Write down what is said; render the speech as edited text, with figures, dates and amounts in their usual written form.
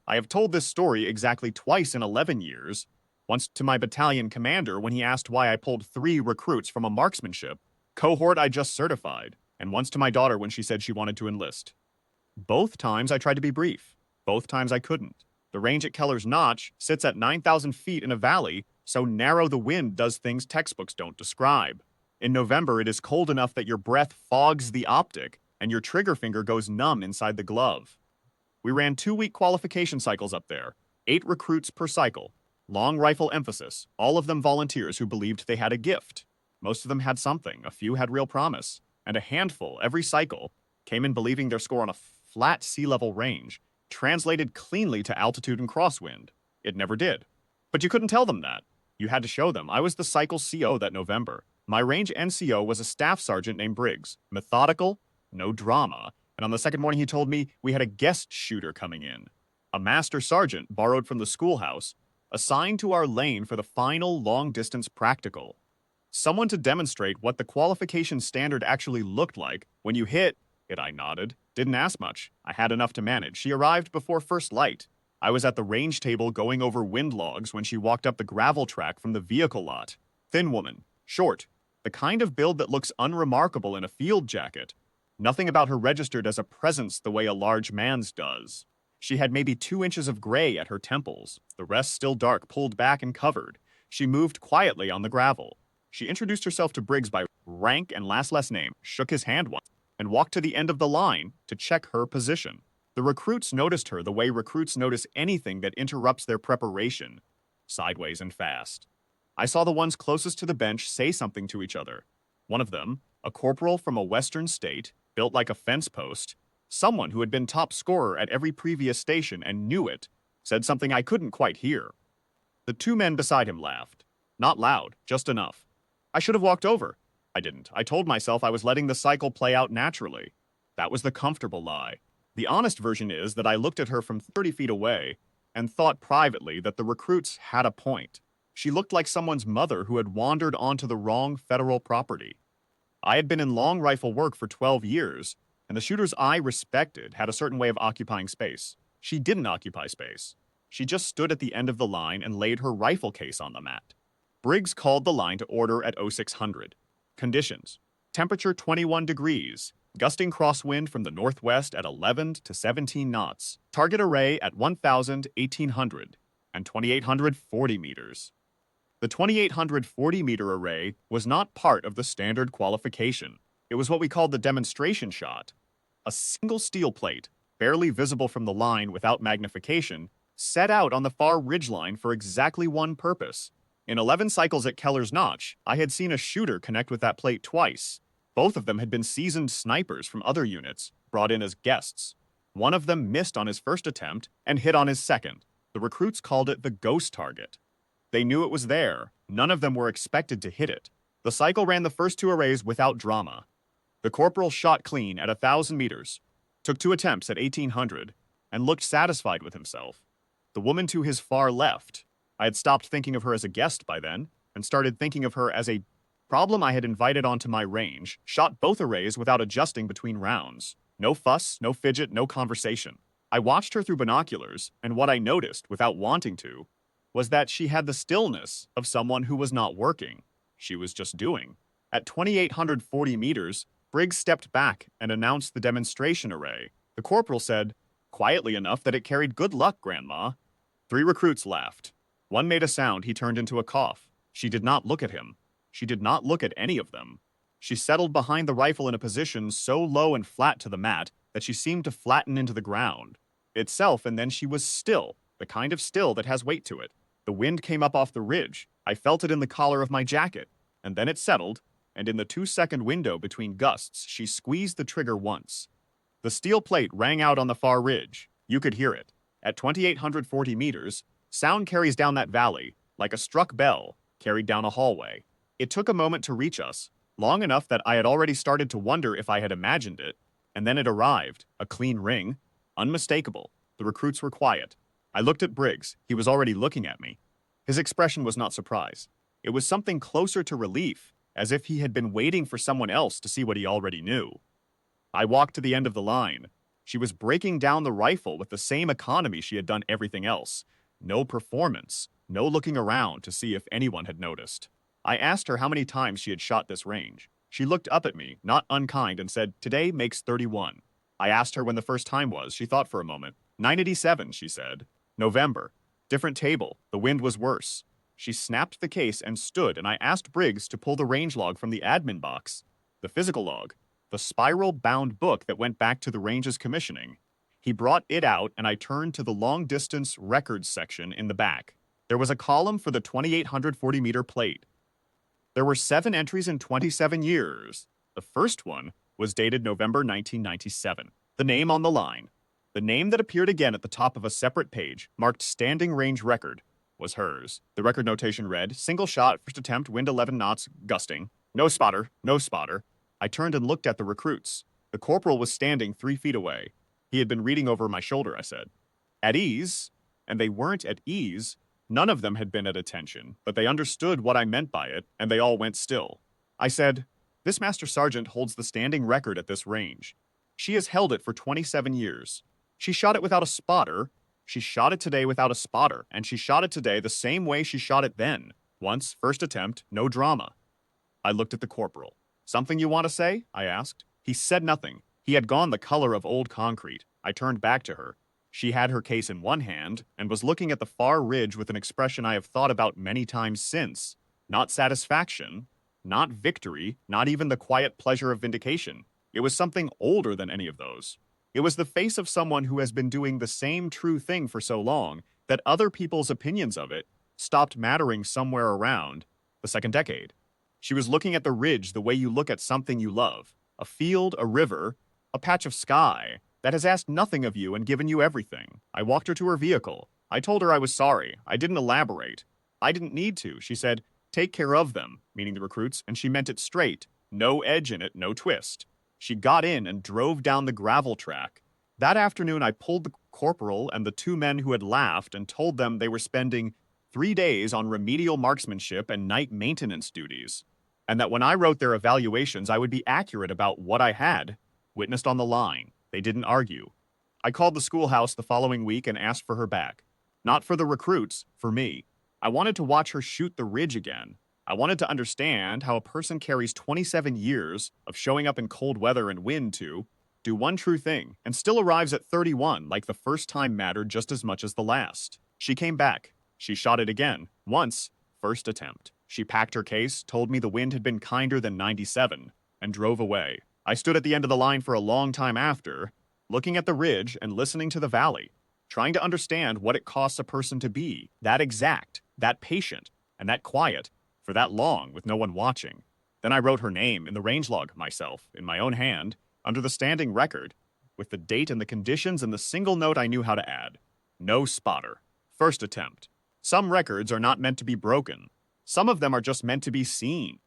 I have told this story exactly twice in 11 years, once to my battalion commander when he asked why I pulled 3 recruits from a marksmanship cohort I just certified, and once to my daughter when she said she wanted to enlist. Both times I tried to be brief. Both times I couldn't. The range at Keller's Notch sits at 9,000 feet in a valley, so narrow the wind does things textbooks don't describe. In November, it is cold enough that your breath fogs the optic, and your trigger finger goes numb inside the glove. We ran 2-week qualification cycles up there, 8 recruits per cycle, long rifle emphasis, all of them volunteers who believed they had a gift. Most of them had something, a few had real promise, and a handful, every cycle, came in believing their score on a flat sea level range translated cleanly to altitude and crosswind. It never did. But you couldn't tell them that. You had to show them. I was the cycle CO that November. My range NCO was a staff sergeant named Briggs. Methodical, no drama. And on the second morning he told me we had a guest shooter coming in. A master sergeant borrowed from the schoolhouse, assigned to our lane for the final long-distance practical. Someone to demonstrate what the qualification standard actually looked like when you hit it. I nodded. Didn't ask much. I had enough to manage. She arrived before first light. I was at the range table going over wind logs when she walked up the gravel track from the vehicle lot. Thin woman. Short. The kind of build that looks unremarkable in a field jacket. Nothing about her registered as a presence the way a large man's does. She had maybe 2 inches of gray at her temples, the rest still dark, pulled back and covered. She moved quietly on the gravel. She introduced herself to Briggs by rank and last name, shook his hand once, and walked to the end of the line to check her position. The recruits noticed her the way recruits notice anything that interrupts their preparation, sideways and fast. I saw the ones closest to the bench say something to each other. One of them, a corporal from a western state, built like a fence post, someone who had been top scorer at every previous station and knew it, said something I couldn't quite hear. The 2 men beside him laughed. Not loud, just enough. I should have walked over. I didn't. I told myself I was letting the cycle play out naturally. That was the comfortable lie. The honest version is that I looked at her from 30 feet away and thought privately that the recruits had a point. She looked like someone's mother who had wandered onto the wrong federal property. I had been in long rifle work for 12 years, and the shooters I respected had a certain way of occupying space. She didn't occupy space. She just stood at the end of the line and laid her rifle case on the mat. Briggs called the line to order at 0600. Conditions: temperature 21 degrees, gusting crosswind from the northwest at 11 to 17 knots, target array at 1,000, 1,800, and 2,840 meters. The 2,840-meter array was not part of the standard qualification. It was what we called the demonstration shot. A single steel plate, barely visible from the line without magnification, set out on the far ridgeline for exactly one purpose. In 11 cycles at Keller's Notch, I had seen a shooter connect with that plate twice. Both of them had been seasoned snipers from other units, brought in as guests. One of them missed on his first attempt and hit on his second. The recruits called it the ghost target. They knew it was there. None of them were expected to hit it. The cycle ran the first 2 arrays without drama. The corporal shot clean at 1,000 meters, took 2 attempts at 1,800, and looked satisfied with himself. The woman to his far left, I had stopped thinking of her as a guest by then, and started thinking of her as a problem I had invited onto my range, shot both arrays without adjusting between rounds. No fuss, no fidget, no conversation. I watched her through binoculars, and what I noticed, without wanting to, was that she had the stillness of someone who was not working. She was just doing. At 2,840 meters, Briggs stepped back and announced the demonstration array. The corporal said, quietly enough that it carried good luck, Grandma. 3 recruits laughed. One made a sound he turned into a cough. She did not look at him. She did not look at any of them. She settled behind the rifle in a position so low and flat to the mat that she seemed to flatten into the ground itself, and then she was still, the kind of still that has weight to it. The wind came up off the ridge. I felt it in the collar of my jacket, and then it settled, and in the 2-second window between gusts, she squeezed the trigger once. The steel plate rang out on the far ridge. You could hear it. At 2,840 meters, sound carries down that valley, like a struck bell, carried down a hallway. It took a moment to reach us, long enough that I had already started to wonder if I had imagined it, and then it arrived, a clean ring, unmistakable. The recruits were quiet. I looked at Briggs. He was already looking at me. His expression was not surprise. It was something closer to relief, as if he had been waiting for someone else to see what he already knew. I walked to the end of the line. She was breaking down the rifle with the same economy she had done everything else. No performance, no looking around to see if anyone had noticed. I asked her how many times she had shot this range. She looked up at me, not unkind, and said, "Today makes 31. I asked her when the first time was. She thought for a moment. 987, she said. November. Different table. The wind was worse. She snapped the case and stood, and I asked Briggs to pull the range log from the admin box. The physical log. The spiral-bound book that went back to the range's commissioning. He brought it out, and I turned to the long-distance records section in the back. There was a column for the 2,840-meter plate. There were 7 entries in 27 years. The first one was dated November 1997. The name on the line, the name that appeared again at the top of a separate page, marked standing range record, was hers. The record notation read, single shot, first attempt, wind 11 knots, gusting. No spotter, no spotter. I turned and looked at the recruits. The corporal was standing 3 feet away. He had been reading over my shoulder, I said. At ease? And they weren't at ease. None of them had been at attention, but they understood what I meant by it, and they all went still. I said, this Master Sergeant holds the standing record at this range. She has held it for 27 years. She shot it without a spotter. She shot it today without a spotter, and she shot it today the same way she shot it then. Once, first attempt, no drama. I looked at the corporal. Something you want to say? I asked. He said nothing. He had gone the color of old concrete. I turned back to her. She had her case in one hand and was looking at the far ridge with an expression I have thought about many times since. Not satisfaction, not victory, not even the quiet pleasure of vindication. It was something older than any of those. It was the face of someone who has been doing the same true thing for so long that other people's opinions of it stopped mattering somewhere around the second decade. She was looking at the ridge the way you look at something you love. A field, a river, a patch of sky that has asked nothing of you and given you everything. I walked her to her vehicle. I told her I was sorry. I didn't elaborate. I didn't need to. She said, take care of them, meaning the recruits, and she meant it straight. No edge in it, no twist. She got in and drove down the gravel track. That afternoon, I pulled the corporal and the 2 men who had laughed and told them they were spending 3 days on remedial marksmanship and night maintenance duties, and that when I wrote their evaluations, I would be accurate about what I had witnessed on the line. They didn't argue. I called the schoolhouse the following week and asked for her back. Not for the recruits, for me. I wanted to watch her shoot the ridge again. I wanted to understand how a person carries 27 years of showing up in cold weather and wind to do one true thing and still arrives at 31 like the first time mattered just as much as the last. She came back. She shot it again. Once, first attempt. She packed her case, told me the wind had been kinder than 97, and drove away. I stood at the end of the line for a long time after, looking at the ridge and listening to the valley, trying to understand what it costs a person to be that exact, that patient, and that quiet for that long with no one watching. Then I wrote her name in the range log myself, in my own hand, under the standing record, with the date and the conditions and the single note I knew how to add. No spotter. First attempt. Some records are not meant to be broken. Some of them are just meant to be seen.